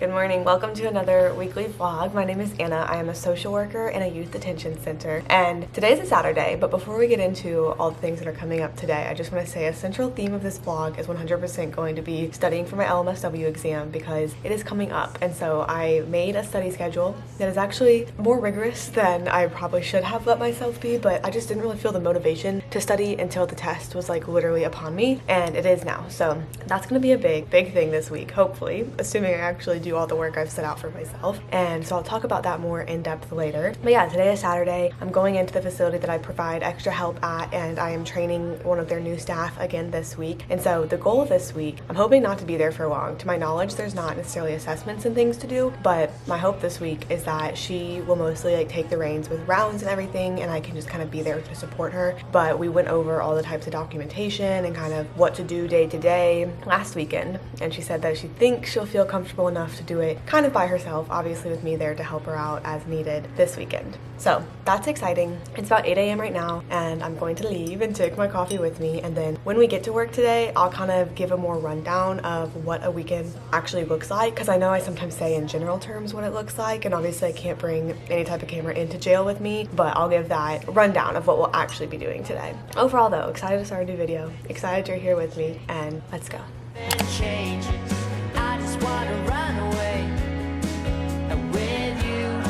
Good morning. Welcome to another weekly vlog. My name is Anna. I am a social worker in a youth detention center, and today's a Saturday, but before we get into all the things that are coming up today, I just want to say a central theme of this vlog is 100% going to be studying for my LMSW exam because it is coming up. And so I made a study schedule that is actually more rigorous than I probably should have let myself be, but I just didn't really feel the motivation to study until the test was like literally upon me, and it is now. So that's going to be a big thing this week, hopefully, assuming I actually do all the work I've set out for myself. And so I'll talk about that more in depth later. But yeah, today is Saturday. I'm going into the facility that I provide extra help at, and I am training one of their new staff again this week. And so the goal of this week, I'm hoping not to be there for long. To my knowledge, there's not necessarily assessments and things to do, but my hope this week is that she will mostly like take the reins with rounds and everything, and I can just kind of be there to support her. But we went over all the types of documentation and kind of what to do day to day last weekend, and she said that she thinks she'll feel comfortable enough to do it kind of by herself, obviously with me there to help her out as needed this weekend. So that's exciting. It's about 8 a.m. right now, and I'm going to leave and take my coffee with me, and then when we get to work today, I'll kind of give a more rundown of what a weekend actually looks like, because I know I sometimes say in general terms what it looks like, and obviously I can't bring any type of camera into jail with me, but I'll give that rundown of what we'll actually be doing today. Overall though, excited to start a new video, excited you're here with me, and let's go. I just wanna run away with you.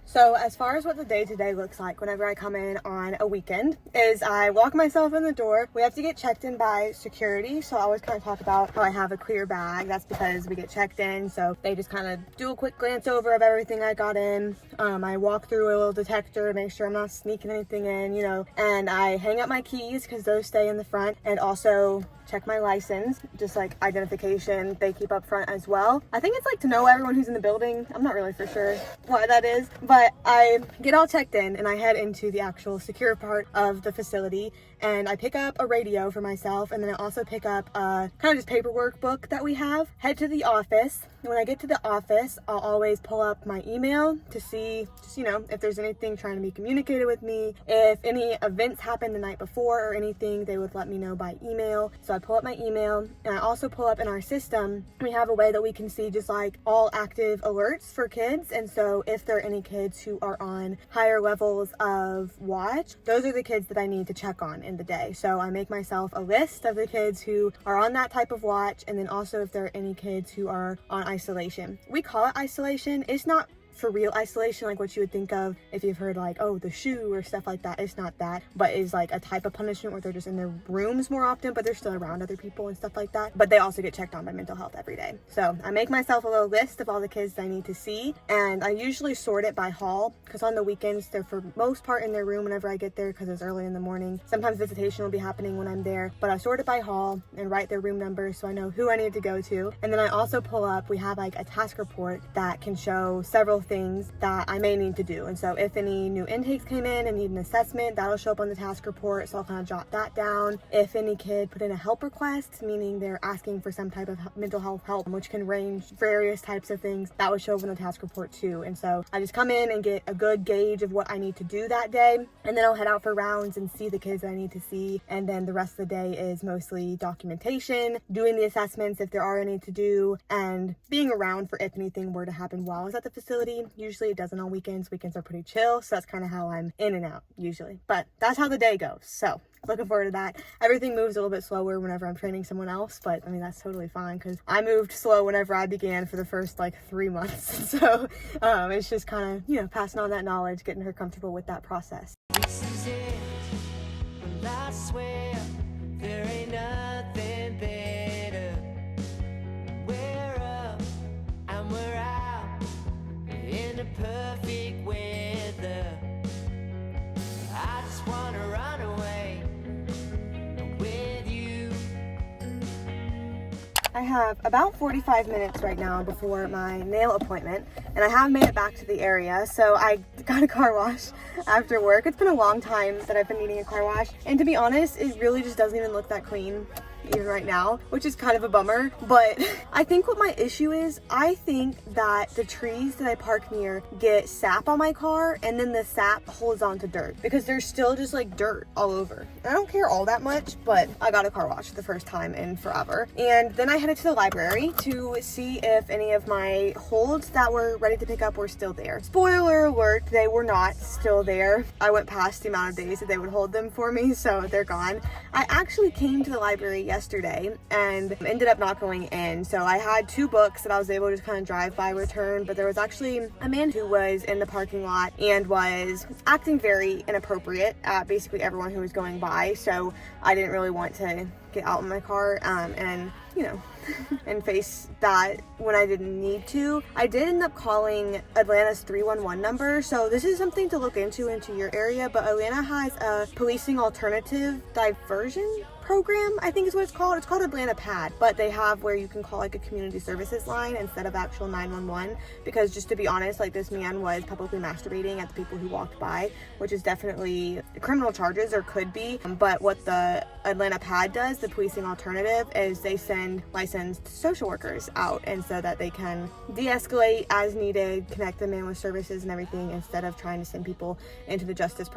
So as far as what the day-to-day looks like whenever I come in on a weekend is I walk myself in the door. We have to get checked in by security, so I always kind of talk about how I have a clear bag. That's because we get checked in, so they just kind of do a quick glance over of everything I got in. I walk through a little detector to make sure I'm not sneaking anything in, and I hang up my keys because those stay in the front, and also check my license, just like identification they keep up front as well. I think it's like to know everyone who's in the building. I'm not really for sure why that is, but I get all checked in and I head into the actual secure part of the facility, and I pick up a radio for myself, and then I also pick up a kind of just paperwork book that we have. Head to the office. When I get to the office, I'll always pull up my email to see just, if there's anything trying to be communicated with me. If any events happened the night before or anything, they would let me know by email. So I pull up my email, and I also pull up in our system, we have a way that we can see just like all active alerts for kids. And so if there are any kids who are on higher levels of watch, those are the kids that I need to check on in the day. So I make myself a list of the kids who are on that type of watch, and then also if there are any kids who are on isolation. We call it isolation. It's not for real isolation like what you would think of if you've heard like, oh, the shoe or stuff like that. It's not that, but it's like a type of punishment where they're just in their rooms more often, but they're still around other people and stuff like that. But they also get checked on by mental health every day. So I make myself a little list of all the kids that I need to see, and I usually sort it by hall, because on the weekends they're for most part in their room whenever I get there, because it's early in the morning. Sometimes visitation will be happening when I'm there, but I sort it by hall and write their room number so I know who I need to go to. And then I also pull up, we have like a task report that can show several things that I may need to do. And so if any new intakes came in and need an assessment, that'll show up on the task report, so I'll kind of jot that down. If any kid put in a help request, meaning they're asking for some type of mental health help, which can range various types of things, that would show up in the task report too. And so I just come in and get a good gauge of what I need to do that day, and then I'll head out for rounds and see the kids that I need to see. And then the rest of the day is mostly documentation, doing the assessments if there are any to do, and being around for if anything were to happen while I was at the facility. Usually it doesn't on weekends. Weekends are pretty chill, so that's kind of how I'm in and out usually. But that's how the day goes. So looking forward to that. Everything moves a little bit slower whenever I'm training someone else, but I mean, that's totally fine because I moved slow whenever I began for the first like 3 months. So it's just kind of, passing on that knowledge, getting her comfortable with that process. This is it. Well, I swear there ain't nothing better. We're up and we're out in the perfect weather. I just wanna run away with you. I have about 45 minutes right now before my nail appointment, and I haven't made it back to the area, so I got a car wash after work. It's been a long time that I've been needing a car wash, and to be honest, it really just doesn't even look that clean. even right now, which is kind of a bummer. But I think what my issue is, I think that the trees that I park near get sap on my car, and then the sap holds on to dirt because there's still just like dirt all over. I don't care all that much, but I got a car wash for the first time in forever. And then I headed to the library to see if any of my holds that were ready to pick up were still there. Spoiler alert, they were not still there. I went past the amount of days that they would hold them for me, so they're gone. I actually came to the library yesterday and ended up not going in. So I had 2 books that I was able to just kind of drive by, return, but there was actually a man who was in the parking lot and was acting very inappropriate at basically everyone who was going by. So I didn't really want to get out in my car and, you know, and face that when I didn't need to. I did end up calling Atlanta's 311 number, so this is something to look into your area, but Atlanta has a policing alternative diversion program, I think is what it's called. It's called Atlanta PAD, but they have where you can call like a community services line instead of actual 911, because just to be honest, like this man was publicly masturbating at the people who walked by, which is definitely criminal charges, or could be. But what the Atlanta PAD does, the policing alternative, is they send licensed social workers out, and so that they can de-escalate as needed, connect the man with services and everything, instead of trying to send people into the justice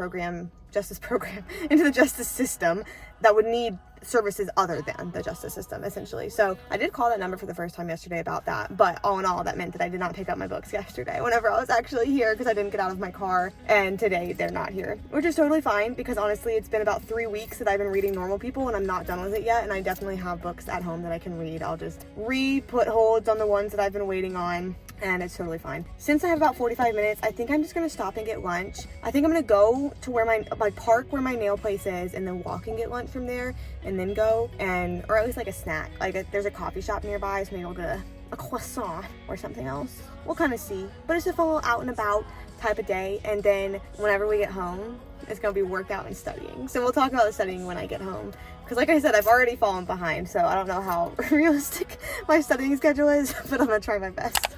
into the justice system that would need services other than the justice system, essentially. So I did call that number for the first time yesterday about that, but all in all, that meant that I did not pick up my books yesterday whenever I was actually here, because I didn't get out of my car, and today they're not here, which is totally fine, because honestly it's been about 3 weeks that I've been reading Normal People and I'm not done with it yet, and I definitely have books at home that I can read. I'll just re-put holds on the ones that I've been waiting on, and it's totally fine. Since I have about 45 minutes, I think I'm just gonna stop and get lunch. I think I'm gonna go to where my park where my nail place is, and then walk and get lunch from there, and then go, and or at least like a snack. There's a coffee shop nearby, so maybe I'll get a croissant or something else. We'll kind of see. But it's just a little out and about type of day, and then whenever we get home, it's gonna be workout and studying. So we'll talk about the studying when I get home, because like I said, I've already fallen behind, so I don't know how realistic my studying schedule is, but I'm gonna try my best.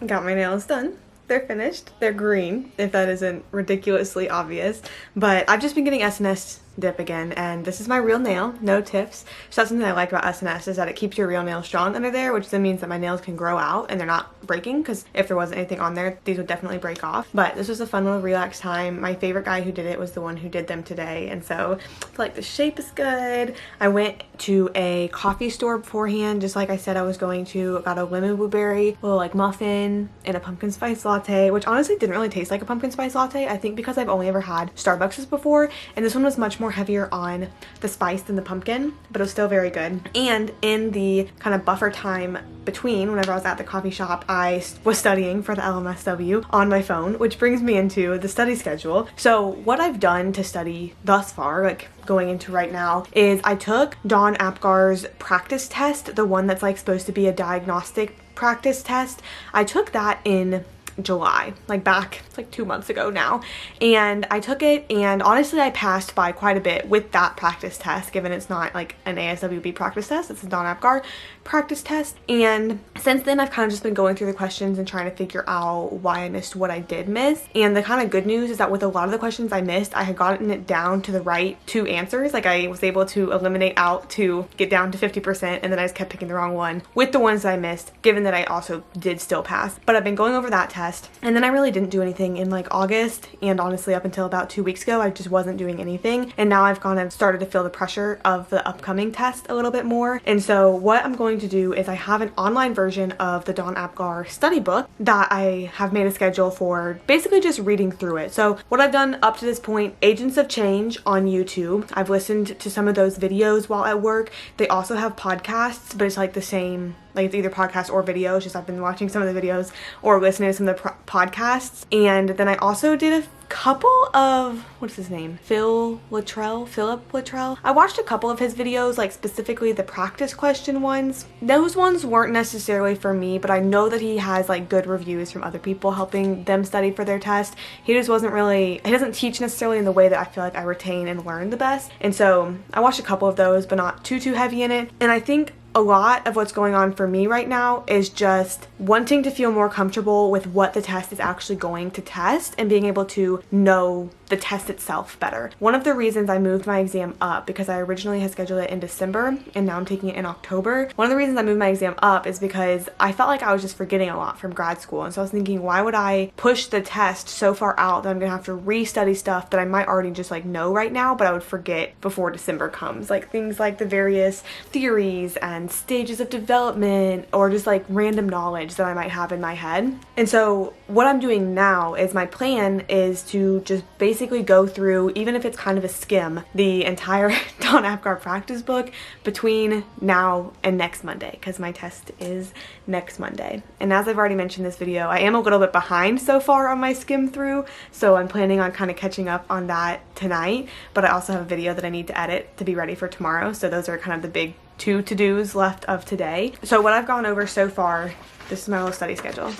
Got my nails done. They're finished. They're green, if that isn't ridiculously obvious. But I've just been getting S&S dip again, and this is my real nail, no tips. So that's something I like about S&S, is that it keeps your real nail strong under there, which then means that my nails can grow out and they're not breaking, because if there wasn't anything on there, these would definitely break off. But this was a fun little relax time. My favorite guy who did it was the one who did them today, and so I feel like the shape is good. I went to a coffee store beforehand, just like I said I was going to. I got a lemon blueberry little like muffin and a pumpkin spice latte, which honestly didn't really taste like a pumpkin spice latte. I think because I've only ever had Starbucks before, and this one was much more heavier on the spice than the pumpkin, but it was still very good. And in the kind of buffer time between whenever I was at the coffee shop, I was studying for the LMSW on my phone, which brings me into the study schedule. So what I've done to study thus far, like going into right now, is I took Dawn Apgar's practice test, the one that's like supposed to be a diagnostic practice test. I took that in July, like back like 2 months ago now, and I took it, and honestly I passed by quite a bit with that practice test, given it's not like an ASWB practice test, it's a Dawn Apgar practice test. And since then I've kind of just been going through the questions and trying to figure out why I missed what I did miss. And the kind of good news is that with a lot of the questions I missed, I had gotten it down to the right 2 answers. Like I was able to eliminate out to get down to 50%, and then I just kept picking the wrong one with the ones that I missed, given that I also did still pass. But I've been going over that test, and then I really didn't do anything in like August, and honestly up until about 2 weeks ago I just wasn't doing anything. And now I've kind of started to feel the pressure of the upcoming test a little bit more. And so what I'm going to do is I have an online version of the Dawn Apgar study book that I have made a schedule for, basically just reading through it. So what I've done up to this point: Agents of Change on YouTube. I've listened to some of those videos while at work. They also have podcasts, but it's like the same Like it's either podcast or video. It's just I've been watching some of the videos or listening to some of the podcasts. And then I also did a couple of, what's his name? Philip Luttrell. I watched a couple of his videos, like specifically the practice question ones. Those ones weren't necessarily for me, but I know that he has like good reviews from other people helping them study for their test. He just wasn't really, he doesn't teach necessarily in the way that I feel like I retain and learn the best. And so I watched a couple of those, but not too heavy in it. And I think a lot of what's going on for me right now is just wanting to feel more comfortable with what the test is actually going to test and being able to know the test itself better. One of the reasons I moved my exam up, because I originally had scheduled it in December and now I'm taking it in October. One of the reasons I moved my exam up is because I felt like I was just forgetting a lot from grad school. And so I was thinking, why would I push the test so far out that I'm gonna have to re-study stuff that I might already just like know right now, but I would forget before December comes. Like things like the various theories and stages of development, or just like random knowledge that I might have in my head. And so what I'm doing now is my plan is to just basically go through, even if it's kind of a skim, the entire Dawn Apgar practice book between now and next Monday, because my test is next Monday. And as I've already mentioned in this video, I am a little bit behind so far on my skim through, so I'm planning on kind of catching up on that tonight, but I also have a video that I need to edit to be ready for tomorrow. So those are kind of the big two to-dos left of today. So what I've gone over so far, this is my little study schedule.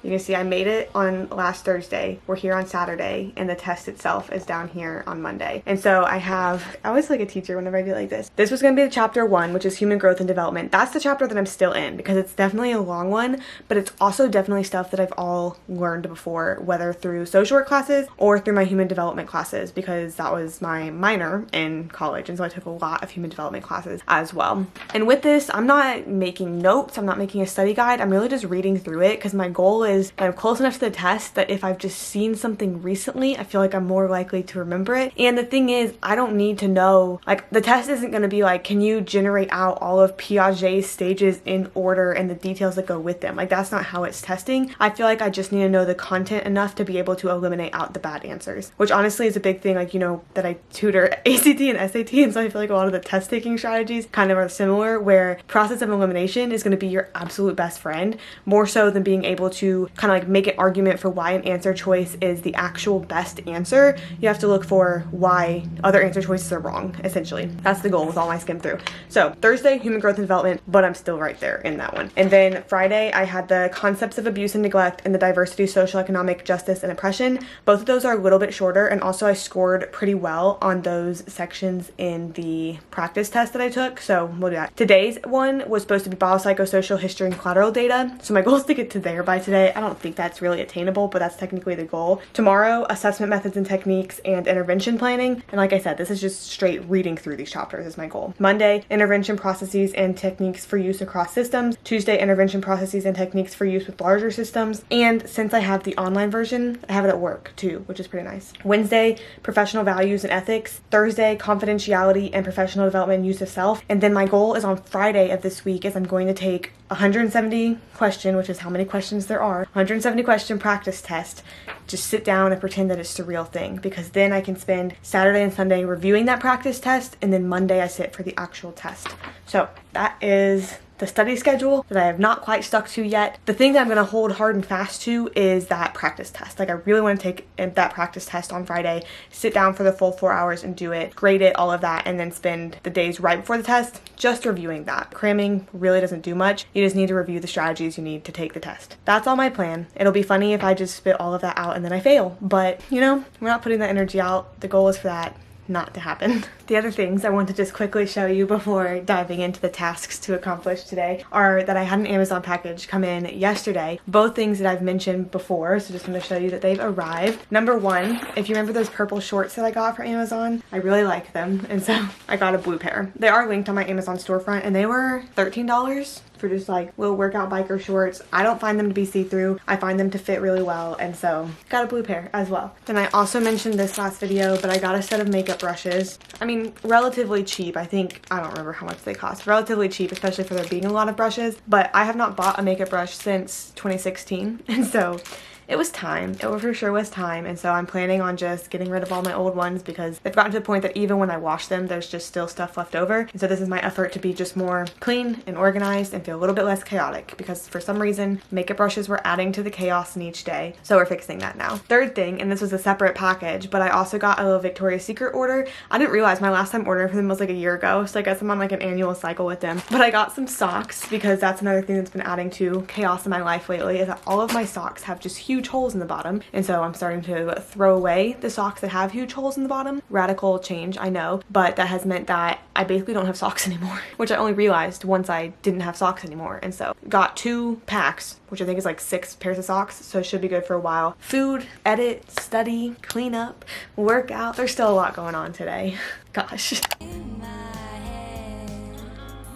You can see I made it on last Thursday. We're here on Saturday, and the test itself is down here on Monday. And so I always like a teacher whenever I do like this. This was going to be the chapter 1, which is human growth and development. That's the chapter that I'm still in because it's definitely a long one, but it's also definitely stuff that I've all learned before, whether through social work classes or through my human development classes, because that was my minor in college. And so I took a lot of human development classes as well. And with this, I'm not making notes. I'm not making a study guide. I'm really just reading through it because my goal is that I'm close enough to the test that if I've just seen something recently, I feel like I'm more likely to remember it. And the thing is, I don't need to know, like the test isn't going to be like, can you generate out all of Piaget's stages in order and the details that go with them? Like that's not how it's testing. I feel like I just need to know the content enough to be able to eliminate out the bad answers, which honestly is a big thing. Like, you know, that I tutor ACT and SAT, and so I feel like a lot of the test taking strategies kind of are similar, where process of elimination is going to be your absolute best friend, more so than being able to kind of like make an argument for why an answer choice is the actual best answer. You have to look for why other answer choices are wrong, essentially. That's the goal with all my skim through. So Thursday, human growth and development, but I'm still right there in that one. And then Friday, I had the concepts of abuse and neglect and the diversity, social, economic justice, and oppression. Both of those are a little bit shorter, and also I scored pretty well on those sections in the practice test that I took, so we'll do that. Today's one was supposed to be biopsychosocial history and collateral data, so my goal is to get to there by today. I don't think that's really attainable, but that's technically the goal. Tomorrow, assessment methods and techniques and intervention planning, and like I said, this is just straight reading through these chapters is my goal. Monday, intervention processes and techniques for use across systems. Tuesday, intervention processes and techniques for use with larger systems, and since I have the online version, I have it at work too, which is pretty nice. Wednesday, professional values and ethics. Thursday, confidentiality and professional development and use of self. And then my goal is on Friday of this week is I'm going to take 170 question, which is how many questions there are, 170 question practice test. Just sit down and pretend that it's the real thing, because then I can spend Saturday and Sunday reviewing that practice test, and then Monday I sit for the actual test. So that is the study schedule that I have not quite stuck to yet. The thing that I'm going to hold hard and fast to is that practice test. Like I really want to take that practice test on Friday, sit down for the full 4 hours and do it, grade it, all of that, and then spend the days right before the test just reviewing that. Cramming really doesn't do much. You just need to review the strategies you need to take the test. That's all my plan. It'll be funny if I just spit all of that out and then I fail, but you know, we're not putting that energy out. The goal is for that not to happen. The other things I want to just quickly show you before diving into the tasks to accomplish today are that I had an Amazon package come in yesterday. Both things that I've mentioned before, so just want to show you that they've arrived. Number one, if you remember those purple shorts that I got from Amazon, I really like them, and so I got a blue pair. They are linked on my Amazon storefront, and they were $13 for just like little workout biker shorts. I don't find them to be see-through. I find them to fit really well, and so got a blue pair as well. Then I also mentioned this last video, but I got a set of makeup brushes. I mean, relatively cheap. I don't remember how much they cost. Relatively cheap, especially for there being a lot of brushes, but I have not bought a makeup brush since 2016, and so it was time. It for sure was time. And so I'm planning on just getting rid of all my old ones because they've gotten to the point that even when I wash them, there's just still stuff left over. And so this is my effort to be just more clean and organized and feel a little bit less chaotic, because for some reason makeup brushes were adding to the chaos in each day. So we're fixing that now. Third thing, and this was a separate package, but I also got a little Victoria's Secret order. I didn't realize my last time ordering for them was like a year ago, so I guess I'm on like an annual cycle with them. But I got some socks because that's another thing that's been adding to chaos in my life lately, is that all of my socks have just huge holes in the bottom. And so I'm starting to throw away the socks that have huge holes in the bottom. Radical change, I know, but that has meant that I basically don't have socks anymore, which I only realized once I didn't have socks anymore. And so got 2 packs, which I think is like 6 pairs of socks, so it should be good for a while. Food, edit, study, clean up, work out. There's still a lot going on today. Gosh. In my head.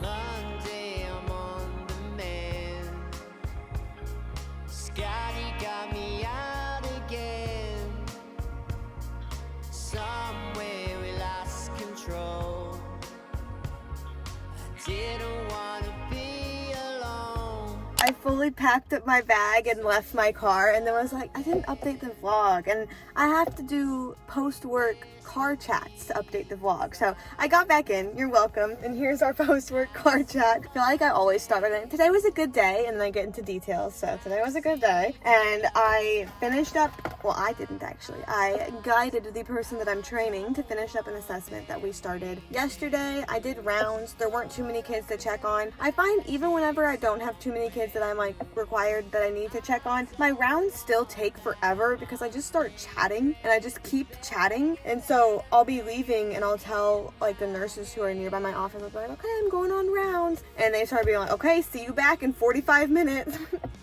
Monday, I'm on the mend. Scotty got me out again. Somewhere we lost control. I didn't wanna be alone. I fully packed up my bag and left my car, and then was like, I didn't update the vlog, and I have to do post-work car chats to update the vlog. So I got back in. You're welcome. And here's our post-work car chat. I feel like I always start with it. Today was a good day, and then I get into details. So today was a good day, and I finished up, well, I didn't actually. I guided the person that I'm training to finish up an assessment that we started yesterday. I did rounds. There weren't too many kids to check on. I find even whenever I don't have too many kids that I'm like required that I need to check on, my rounds still take forever because I just start chatting and I just keep chatting. And so I'll be leaving and I'll tell like the nurses who are nearby my office, I'll be like, okay, I'm going on rounds. And they start being like, okay, see you back in 45 minutes.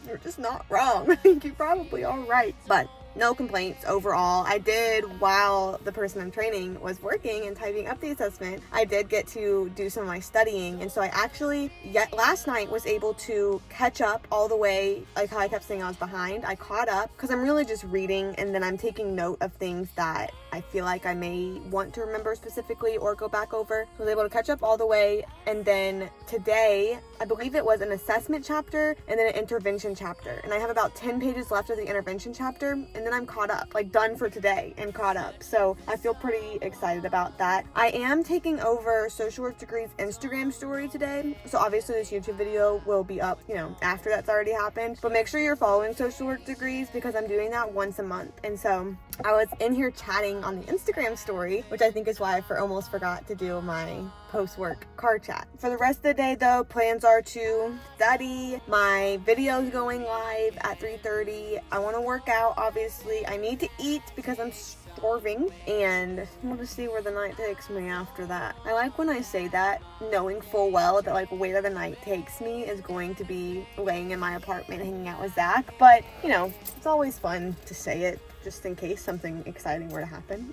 You're just not wrong. You probably are right. But no complaints overall. I did, while the person I'm training was working and typing up the assessment, I did get to do some of my studying. And so I actually, last night was able to catch up all the way, like how I kept saying I was behind. I caught up because I'm really just reading, and then I'm taking note of things that I feel like I may want to remember specifically or go back over. So I was able to catch up all the way. And then today, I believe it was an assessment chapter and then an intervention chapter. And I have about 10 pages left of the intervention chapter. And then I'm caught up, like done for today and caught up. So I feel pretty excited about that. I am taking over Social Work Degree's Instagram story today. So obviously this YouTube video will be up, you know, after that's already happened. But make sure you're following Social Work Degrees because I'm doing that once a month. And so I was in here chatting on the Instagram story, which I think is why I almost forgot to do my post-work car chat. For the rest of the day though, plans are to study. My video's going live at 3:30. I want to work out, obviously. I need to eat because I'm starving, and we'll just see where the night takes me after that. I like when I say that, knowing full well that like where the night takes me is going to be laying in my apartment hanging out with Zach. But you know, it's always fun to say it just in case something exciting were to happen.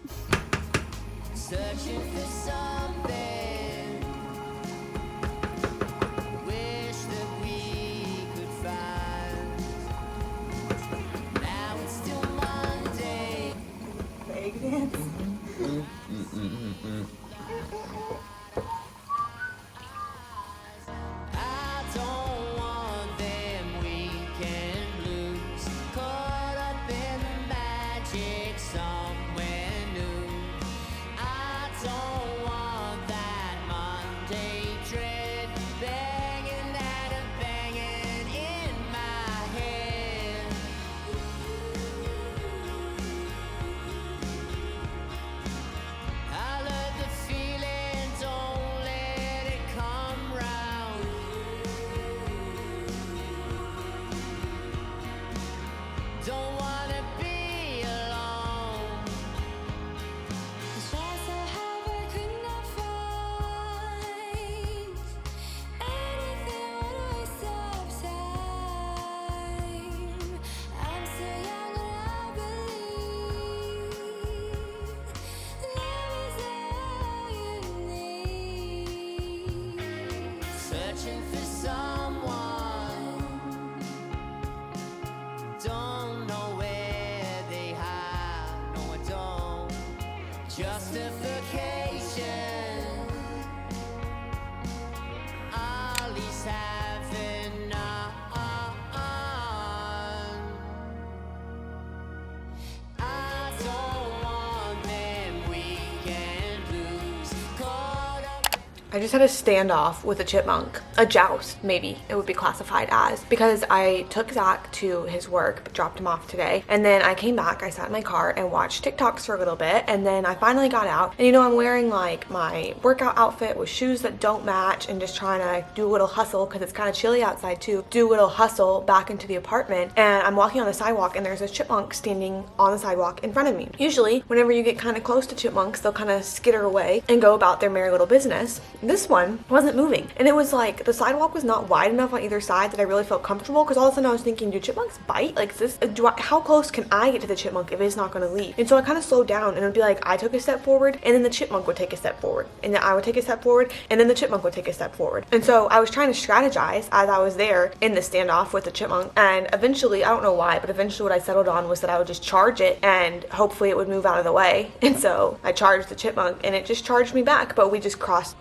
Searching for something. Wish that we could find. Now it's still Monday. Egg dance. I don't want them weekend blues. Caught up in the magic somewhere new. I don't want that I just had a standoff with a chipmunk, a joust maybe it would be classified as, because I took Zach to his work, but dropped him off today, and then I came back, I sat in my car and watched TikToks for a little bit, and then I finally got out, and you know, I'm wearing like my workout outfit with shoes that don't match and just trying to do a little hustle because it's kind of chilly outside too, do a little hustle back into the apartment, and I'm walking on the sidewalk and there's a chipmunk standing on the sidewalk in front of me. Usually whenever you get kind of close to chipmunks, they'll kind of skitter away and go about their merry little business. This one wasn't moving, and it was like the sidewalk was not wide enough on either side that I really felt comfortable, because all of a sudden I was thinking, do chipmunks bite? Like, is this, how close can I get to the chipmunk if it's not going to leave? And so I kind of slowed down, and it would be like I took a step forward and then the chipmunk would take a step forward, and then I would take a step forward and then the chipmunk would take a step forward. And so I was trying to strategize as I was there in the standoff with the chipmunk, and eventually, I don't know why, but eventually what I settled on was that I would just charge it and hopefully it would move out of the way. And so I charged the chipmunk and it just charged me back, but we just crossed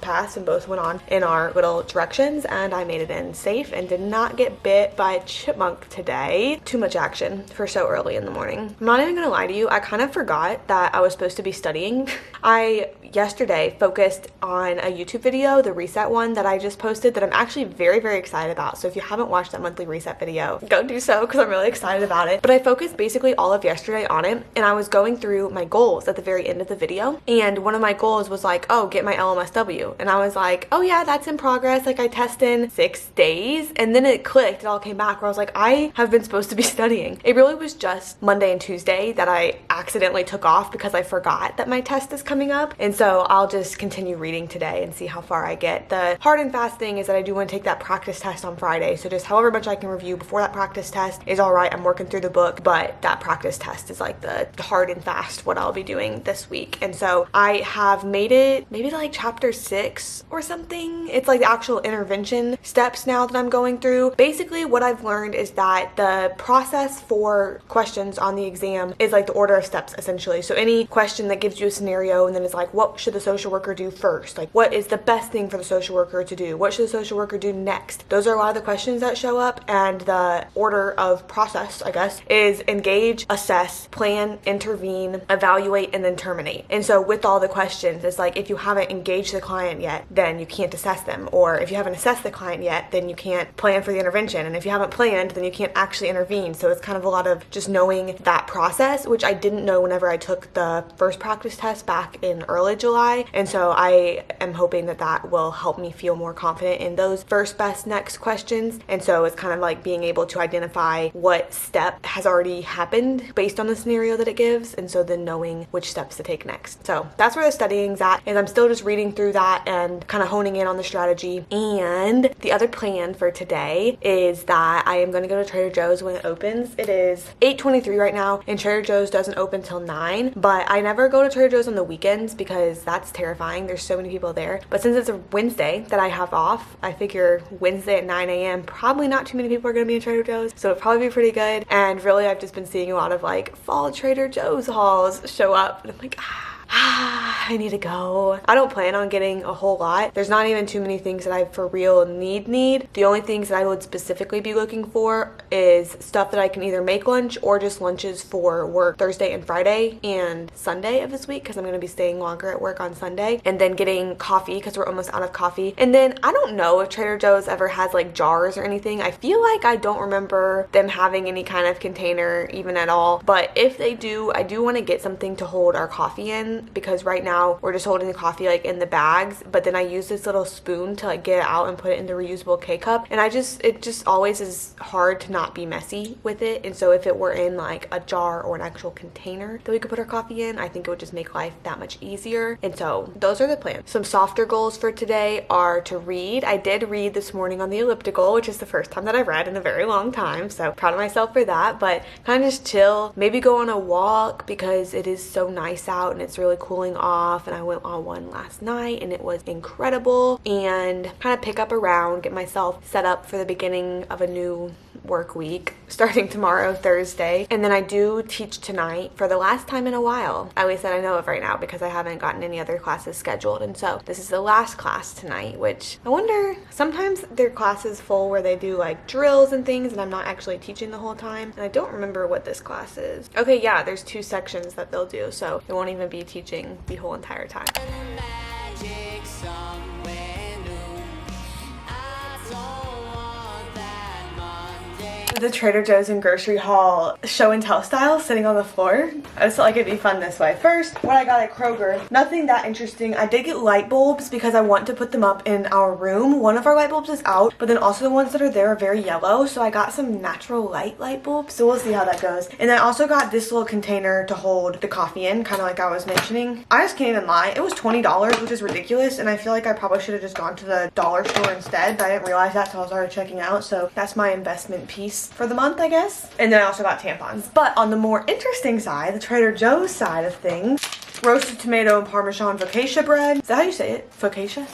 paths and both went on in our little directions, and I made it in safe and did not get bit by a chipmunk today. Too much action for so early in the morning. I'm not even gonna lie to you, I kind of forgot that I was supposed to be studying. I yesterday focused on a YouTube video, the reset one that I just posted, that I'm actually very, very excited about. So if you haven't watched that monthly reset video, go do so, because I'm really excited about it. But I focused basically all of yesterday on it, and I was going through my goals at the very end of the video, and one of my goals was like, oh, get my LMSW, and I was like, oh yeah, that's in progress, like I test in 6 days, and then it clicked, it all came back where I was like, I have been supposed to be studying. It really was just Monday and Tuesday that I accidentally took off because I forgot that my test is coming up, and so I'll just continue reading today and see how far I get. The hard and fast thing is that I do want to take that practice test on Friday, so just however much I can review before that practice test is all right. I'm working through the book, but that practice test is like the hard and fast what I'll be doing this week. And so I have made it maybe to like chapter 6 or something. It's like the actual intervention steps now that I'm going through. Basically what I've learned is that the process for questions on the exam is like the order of steps essentially. So any question that gives you a scenario and then it's like, what should the social worker do first? Like, what is the best thing for the social worker to do? What should the social worker do next? Those are a lot of the questions that show up, and the order of process, I guess, is engage, assess, plan, intervene, evaluate, and then terminate. And so with all the questions, it's like if you haven't engaged the client yet, then you can't assess them, or if you haven't assessed the client yet, then you can't plan for the intervention, and if you haven't planned, then you can't actually intervene. So it's kind of a lot of just knowing that process, which I didn't know whenever I took the first practice test back in early July. And so I am hoping that that will help me feel more confident in those first, best, next questions. And so it's kind of like being able to identify what step has already happened based on the scenario that it gives, and so then knowing which steps to take next. So that's where the studying's at, and I'm still just reading through that and kind of honing in on the strategy. And the other plan for today is that I am going to go to Trader Joe's when it opens. It is 8:23 right now, and Trader Joe's doesn't open till 9, but I never go to Trader Joe's on the weekends because that's terrifying. There's so many people there. But since it's a Wednesday that I have off, I figure Wednesday at 9 a.m. probably not too many people are going to be in Trader Joe's, so it'll probably be pretty good. And really, I've just been seeing a lot of like fall Trader Joe's hauls show up, and I'm like, I need to go. I don't plan on getting a whole lot. There's not even too many things that I for real need. The only things that I would specifically be looking for is stuff that I can either make lunch or just lunches for work Thursday and Friday and Sunday of this week, because I'm going to be staying longer at work on Sunday, and then getting coffee because we're almost out of coffee. And then I don't know if Trader Joe's ever has like jars or anything. I feel like I don't remember them having any kind of container even at all, but if they do, I do want to get something to hold our coffee in, because right now we're just holding the coffee like in the bags, but then I use this little spoon to like get it out and put it in the reusable K-cup, and it just always is hard to not be messy with it. And so if it were in like a jar or an actual container that we could put our coffee in, I think it would just make life that much easier. And so those are the plans. Some softer goals for today are to read. I did read this morning on the elliptical, which is the first time that I've read in a very long time, so proud of myself for that. But kind of just chill, maybe go on a walk because it is so nice out and it's really cooling off, and I went on one last night and it was incredible, and kind of pick up around, get myself set up for the beginning of a new work week starting tomorrow, Thursday. And then I do teach tonight for the last time in a while, at least that I know of right now, because I haven't gotten any other classes scheduled. And so this is the last class tonight, which I wonder, sometimes their class is full where they do like drills and things and I'm not actually teaching the whole time, and I don't remember what this class is. Okay, yeah, there's 2 sections that they'll do, so it won't even be teaching the whole entire time. Magic song. of the Trader Joe's and grocery haul show and tell style sitting on the floor. I just felt like it'd be fun this way. First, what I got at Kroger, nothing that interesting. I did get light bulbs because I want to put them up in our room. One of our light bulbs is out, but then also the ones that are there are very yellow. So I got some natural light bulbs. So we'll see how that goes. And I also got this little container to hold the coffee in, kind of like I was mentioning. I just can't even lie. It was $20, which is ridiculous. And I feel like I probably should have just gone to the dollar store instead, but I didn't realize that until I was already checking out. So that's my investment piece for the month, I guess. And then I also got tampons. But on the more interesting side, the Trader Joe's side of things, roasted tomato and Parmesan focaccia bread. Is that how you say it? Focaccia?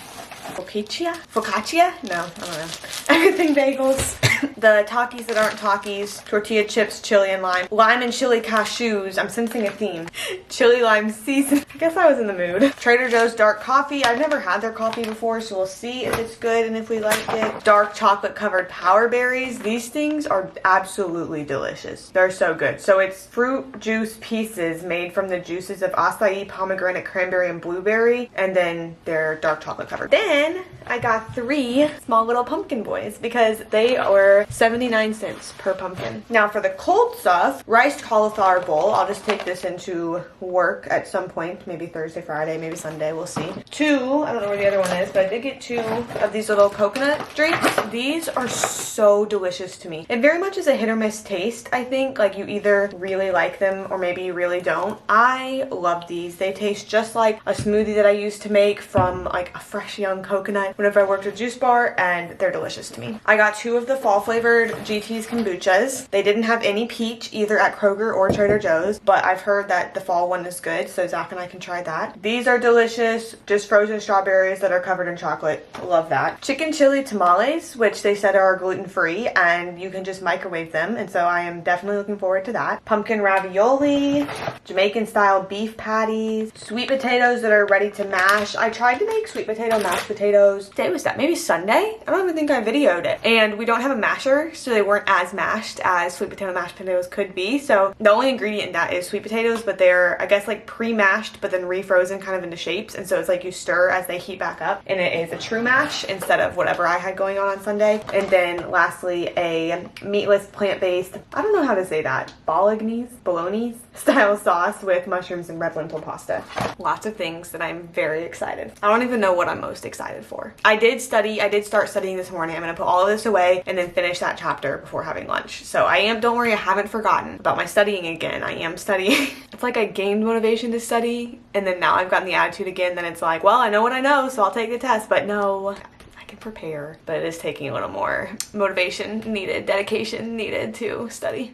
Focaccia? Focaccia? No, I don't know. Everything bagels. The Takis that aren't Takis. Tortilla chips, chili and lime. Lime and chili cashews. I'm sensing a theme. Chili lime season. I guess I was in the mood. Trader Joe's dark coffee. I've never had their coffee before, so we'll see if it's good and if we like it. Dark chocolate covered power berries. These things are absolutely delicious. They're so good. So it's fruit juice pieces made from the juices of acai, pomegranate, cranberry, and blueberry. And then they're dark chocolate covered. Then I got 3 small little pumpkin boys because they were 79 cents per pumpkin. Now for the cold stuff, riced cauliflower bowl. I'll just take this into work at some point, maybe Thursday, Friday, maybe Sunday, we'll see. 2, I don't know where the other one is, but I did get 2 of these little coconut drinks. These are so delicious to me. It very much is a hit or miss taste, I think. Like you either really like them or maybe you really don't. I love these. They taste just like a smoothie that I used to make from like a fresh young coconut whenever I worked at Juice Bar, and they're delicious to me. I got 2 of the fall flavored GT's kombuchas. They didn't have any peach either at Kroger or Trader Joe's, but I've heard that the fall one is good, so Zach and I can try that. These are delicious, just frozen strawberries that are covered in chocolate. Love that. Chicken chili tamales, which they said are gluten-free and you can just microwave them, and so I am definitely looking forward to that. Pumpkin ravioli, Jamaican style beef patties, sweet potatoes that are ready to mash. I tried to make sweet potato mashed potatoes. What day was that? Maybe Sunday? I don't even think I videoed it. And we don't have a masher, so they weren't as mashed as sweet potato mashed potatoes could be. So the only ingredient in that is sweet potatoes, but they're, I guess, like pre-mashed, but then refrozen kind of into shapes. And so it's like you stir as they heat back up, and it is a true mash instead of whatever I had going on Sunday. And then lastly, a meatless plant-based, I don't know how to say that, bolognese style sauce with mushrooms and red lentil pasta. Lots of things that I'm very excited. I don't even know what I'm most excited for. I did start studying this morning. I'm gonna put all of this away and then finish that chapter before having lunch. So don't worry, I haven't forgotten about my studying again. I am studying. It's like I gained motivation to study, and then now I've gotten the attitude again, then it's like, well, I know what I know, so I'll take the test. But no, I can prepare, but it is taking a little more motivation needed, dedication needed to study.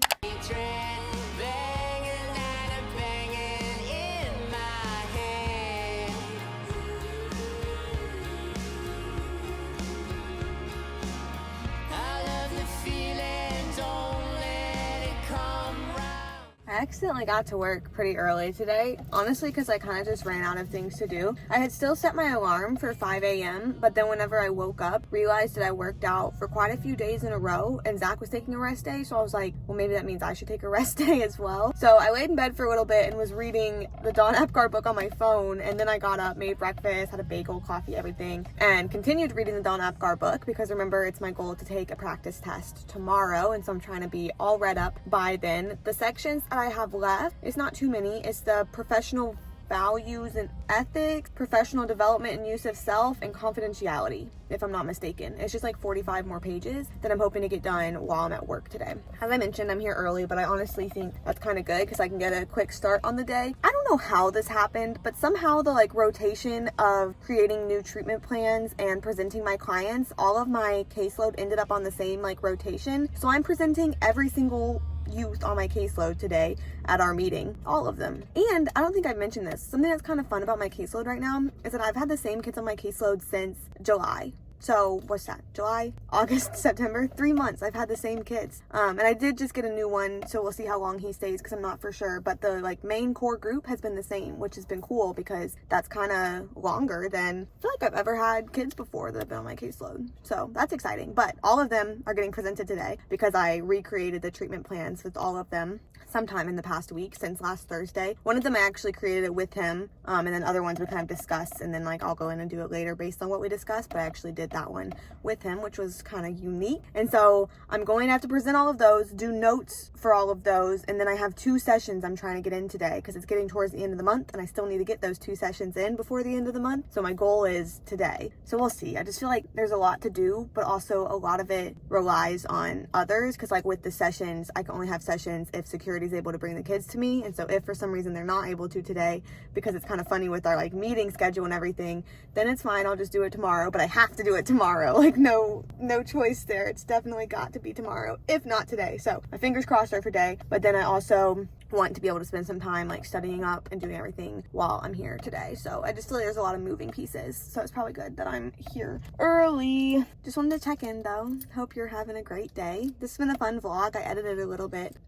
I accidentally got to work pretty early today, honestly, because I kind of just ran out of things to do. I had still set my alarm for 5 a.m., but then whenever I woke up, realized that I worked out for quite a few days in a row, and Zach was taking a rest day, so I was like, well, maybe that means I should take a rest day as well. So I laid in bed for a little bit and was reading the Dawn Apgar book on my phone, and then I got up, made breakfast, had a bagel, coffee, everything, and continued reading the Dawn Apgar book, because remember, it's my goal to take a practice test tomorrow, and so I'm trying to be all read up by then. The sections that I have left, it's not too many. It's the professional values and ethics, professional development and use of self, and confidentiality, if I'm not mistaken. It's just like 45 more pages that I'm hoping to get done while I'm at work today. As I mentioned, I'm here early, but I honestly think that's kind of good because I can get a quick start on the day. I don't know how this happened, but somehow the rotation of creating new treatment plans and presenting my clients, all of my caseload ended up on the same rotation. So I'm presenting every single youth on my caseload today at our meeting, all of them. And I don't think I've mentioned this, something that's kind of fun about my caseload right now is that I've had the same kids on my caseload since July. So what's that? July, August, September, 3 months. I've had the same kids. And I did just get a new one, so we'll see how long he stays because I'm not for sure. But the main core group has been the same, which has been cool because that's kind of longer than I feel like I've ever had kids before that have been on my caseload. So that's exciting. But all of them are getting presented today because I recreated the treatment plans with all of them sometime in the past week since last Thursday. One of them I actually created it with him, and then other ones we kind of discussed, and then I'll go in and do it later based on what we discussed, but I actually did did that one with him, which was kind of unique. And so I'm going to have to present all of those, do notes for all of those, and then I have 2 sessions I'm trying to get in today because it's getting towards the end of the month and I still need to get those 2 sessions in before the end of the month. So my goal is today. So we'll see. I just feel like there's a lot to do, but also a lot of it relies on others, because like with the sessions, I can only have sessions if security is able to bring the kids to me. And so if for some reason they're not able to today, because it's kind of funny with our like meeting schedule and everything, then it's fine, I'll just do it tomorrow. But I have to do it tomorrow. Like no choice there. It's definitely got to be tomorrow, if not today. So my fingers crossed are for today. But then I also want to be able to spend some time like studying up and doing everything while I'm here today. So I just feel like there's a lot of moving pieces. So it's probably good that I'm here early. Just wanted to check in though. Hope you're having a great day. This has been a fun vlog. I edited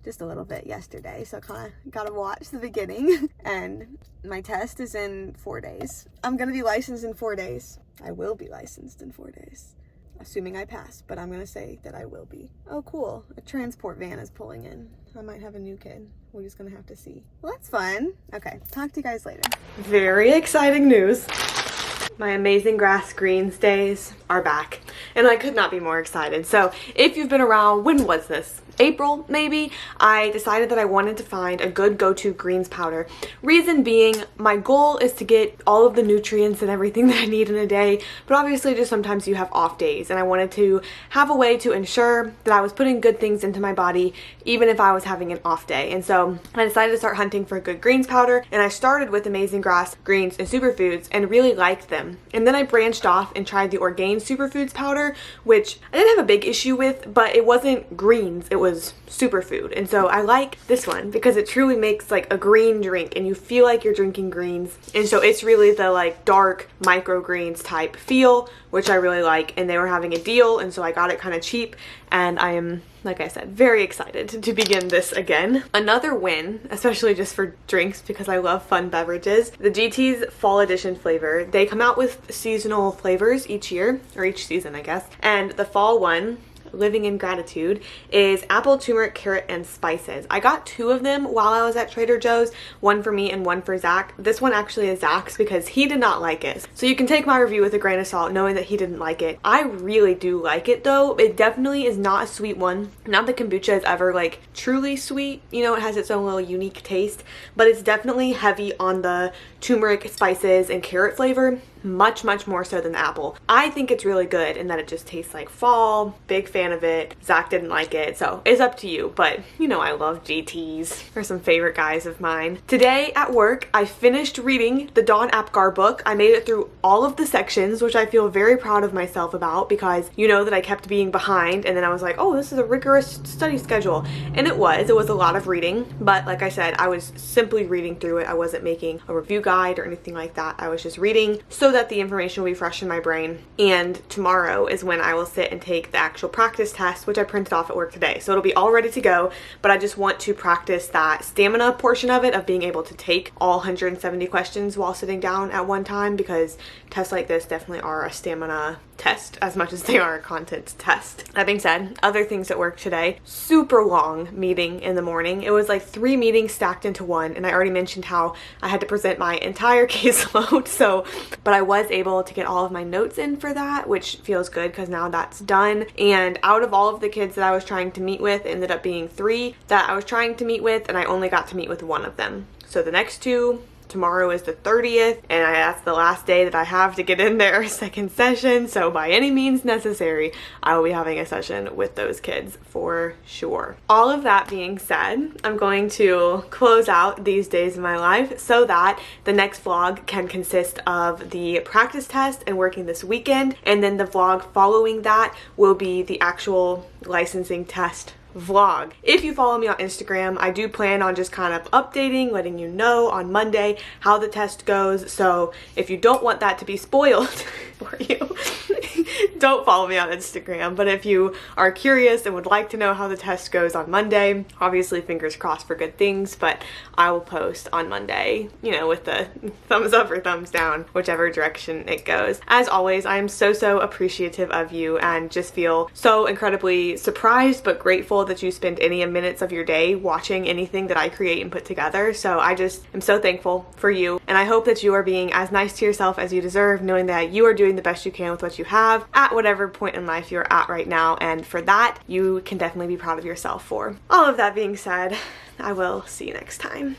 just a little bit yesterday. So kind of got to watch the beginning. And my test is in 4 days. I'm going to be licensed in 4 days. I will be licensed in 4 days. Assuming I pass, but I'm going to say that I will be. Oh, cool. A transport van is pulling in. I might have a new kid. We're just going to have to see. Well, that's fun. Okay, talk to you guys later. Very exciting news. My Amazing Grass Greens days are back, and I could not be more excited. So if you've been around, when was this? April maybe, I decided that I wanted to find a good go-to greens powder. Reason being, my goal is to get all of the nutrients and everything that I need in a day, but obviously just sometimes you have off days, and I wanted to have a way to ensure that I was putting good things into my body even if I was having an off day. And so I decided to start hunting for a good greens powder, and I started with Amazing Grass Greens and Superfoods and really liked them. And then I branched off and tried the Orgain Superfoods powder, which I didn't have a big issue with, but it wasn't greens, it was superfood. And so I like this one because it truly makes like a green drink and you feel like you're drinking greens. And so it's really the like dark microgreens type feel, which I really like. And they were having a deal, and so I got it kind of cheap, and I am, like I said, very excited to begin this again. Another win, especially just for drinks because I love fun beverages, the GT's Fall Edition flavor. They come out with seasonal flavors each year, or each season I guess, and the fall one, Living in Gratitude, is apple, turmeric, carrot, and spices. I got 2 of them while I was at Trader Joe's, one for me and one for Zach. This one actually is Zach's because he did not like it. So you can take my review with a grain of salt knowing that he didn't like it. I really do like it though. It definitely is not a sweet one. Not that kombucha is ever like truly sweet, you know, it has its own little unique taste, but it's definitely heavy on the turmeric, spices, and carrot flavor. Much more so than the apple. I think it's really good in that it just tastes like fall. Big fan of it. Zach didn't like it, so it's up to you, but you know I love GTs. They're some favorite guys of mine. Today at work, I finished reading the Dawn Apgar book. I made it through all of the sections, which I feel very proud of myself about because you know that I kept being behind, and then I was like, oh, this is a rigorous study schedule. And it was a lot of reading, but like I said, I was simply reading through it. I wasn't making a review guide or anything like that. I was just reading so that the information will be fresh in my brain. And tomorrow is when I will sit and take the actual practice test, which I printed off at work today. So it'll be all ready to go, but I just want to practice that stamina portion of it, of being able to take all 170 questions while sitting down at one time, because tests like this definitely are a stamina test as much as they are a content test. That being said, other things at work today, super long meeting in the morning. It was like 3 meetings stacked into one, and I already mentioned how I had to present my entire caseload, but I was able to get all of my notes in for that, which feels good because now that's done. And out of all of the kids that I was trying to meet with, it ended up being 3 that I was trying to meet with, and I only got to meet with 1 of them. So the next 2, tomorrow is the 30th, and that's the last day that I have to get in their second session, so by any means necessary, I will be having a session with those kids for sure. All of that being said, I'm going to close out these days of my life so that the next vlog can consist of the practice test and working this weekend, and then the vlog following that will be the actual licensing test vlog. If you follow me on Instagram, I do plan on just kind of updating, letting you know on Monday how the test goes. So if you don't want that to be spoiled for you, don't follow me on Instagram. But if you are curious and would like to know how the test goes on Monday, obviously fingers crossed for good things, but I will post on Monday, you know, with the thumbs up or thumbs down, whichever direction it goes. As always, I am so appreciative of you and just feel so incredibly surprised but grateful that you spend any minutes of your day watching anything that I create and put together. So I just am so thankful for you, and I hope that you are being as nice to yourself as you deserve, knowing that you are doing the best you can with what you have at at whatever point in life you're at right now, and for that, you can definitely be proud of yourself for. All of that being said, I will see you next time.